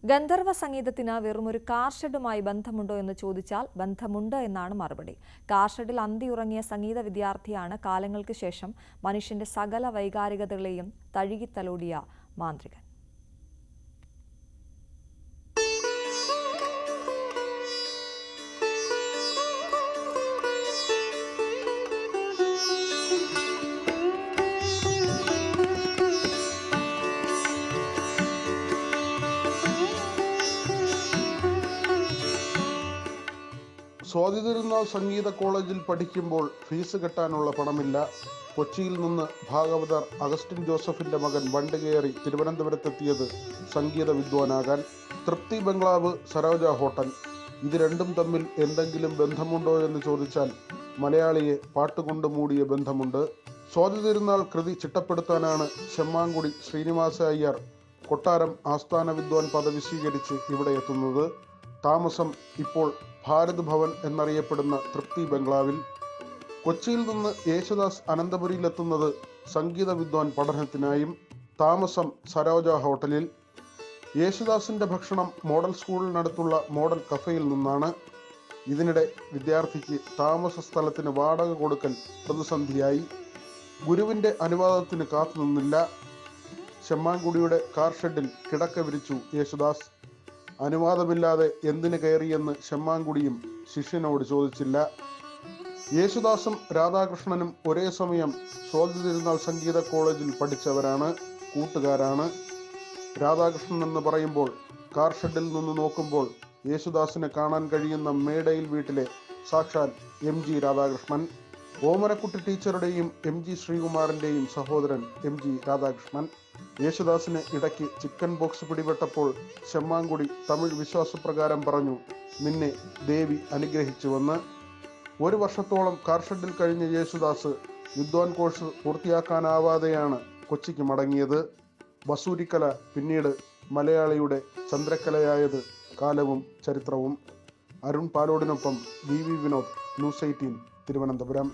ഗന്ധർവ സംഗീതത്തിന് വെറുമൊരു കാർ ഷെഡുമായി ബന്ധമുണ്ടോ എന്ന് ചോദിച്ചാൽ ബന്ധമുണ്ട് എന്നാണ് മറുപടി. കാർ ഷെഡിൽ അന്തിയുറങ്ങിയ സംഗീത വിദ്യാർത്ഥിയാണ് കാലങ്ങൾക്ക് ശേഷം മനുഷ്യന്റെ സകല വൈകാരികതകളെയും തഴുകിത്തലോടിയ മാന്ത്രികൻ. സ്വാതി തിരുനാൾ സംഗീത കോളേജിൽ പഠിക്കുമ്പോൾ ഫീസ് കെട്ടാനുള്ള പണമില്ല. കൊച്ചിയിൽ നിന്ന് ഭാഗവതർ അഗസ്റ്റിൻ ജോസഫിന്റെ മകൻ വണ്ടി കയറി തിരുവനന്തപുരത്തെത്തിയത് സംഗീത വിദ്വാനാകാൻ. തൃപ്തി ബംഗ്ലാവ്, സരോജ ഹോട്ടൽ, ഇത് രണ്ടും തമ്മിൽ എന്തെങ്കിലും ബന്ധമുണ്ടോ എന്ന് ചോദിച്ചാൽ മലയാളിയെ പാട്ടുകൊണ്ട് മൂടിയ ബന്ധമുണ്ട്. സ്വാതി തിരുനാൾ കൃതി ചിട്ടപ്പെടുത്താനാണ് ചെമ്മാങ്കുടി ശ്രീനിവാസ അയ്യർ കൊട്ടാരം ആസ്ഥാന വിദ്വാൻ പദവി സ്വീകരിച്ച് ഇവിടെ എത്തുന്നത്. താമസം ഇപ്പോൾ ഭാരത് ഭവൻ എന്നറിയപ്പെടുന്ന തൃപ്തി ബംഗ്ലാവിൽ. കൊച്ചിയിൽ നിന്ന് യേശുദാസ് അനന്തപുരിയിലെത്തുന്നത് സംഗീത വിദ്വാൻ പഠനത്തിനായും. താമസം സരോജ ഹോട്ടലിൽ. യേശുദാസിന്റെ ഭക്ഷണം മോഡൽ സ്കൂളിനടുത്തുള്ള മോഡൽ കഫേയിൽ നിന്നാണ്. ഇതിനിടെ വിദ്യാർത്ഥിക്ക് താമസ സ്ഥലത്തിന് വാടക കൊടുക്കൽ പ്രതിസന്ധിയായി. ഗുരുവിന്റെ അനുവാദത്തിന് കാത്തുനിന്നില്ല. ചെമ്മാങ്കുടിയുടെ കാർ ഷെഡിൽ കിടക്ക വിരിച്ചു യേശുദാസ്. അനുവാദമില്ലാതെ എന്തിന് കയറിയെന്ന് ചെമ്മാങ്കുടിയും ശിഷ്യനോട് ചോദിച്ചില്ല. യേശുദാസും രാധാകൃഷ്ണനും ഒരേ സമയം സ്വാതി തിരുനാൾ സംഗീത കോളേജിൽ പഠിച്ചവരാണ്, കൂട്ടുകാരാണ്. രാധാകൃഷ്ണൻ എന്ന് പറയുമ്പോൾ കാർ ഷെഡിൽ നിന്ന് നോക്കുമ്പോൾ യേശുദാസിനെ കാണാൻ കഴിയുന്ന മേടയിൽ വീട്ടിലെ സാക്ഷാൽ MG രാധാകൃഷ്ണൻ. ഓമനക്കുട്ടി ടീച്ചറുടെയും MG ശ്രീകുമാറിന്റെയും സഹോദരൻ MG രാധാകൃഷ്ണൻ. യേശുദാസിന് ഇടയ്ക്ക് ചിക്കൻ ബോക്സ് പിടിപെട്ടപ്പോൾ ചെമ്മാങ്കുടി തമിഴ് വിശ്വാസപ്രകാരം പറഞ്ഞു, നിന്നെ ദേവി അനുഗ്രഹിച്ചുവെന്ന്. 1 വർഷത്തോളം കാർ ഷെഡിൽ കഴിഞ്ഞ യേശുദാസ് വിദ്വാൻ കോഴ്സ് പൂർത്തിയാക്കാനാവാതെയാണ് കൊച്ചിക്ക് മടങ്ങിയത്. വസൂരിക്കല പിന്നീട് മലയാളിയുടെ ചന്ദ്രക്കലയായത് കാലവും ചരിത്രവും. Arun പാലോടിനൊപ്പം VV Vinod, News 18, Thiruvananthapuram.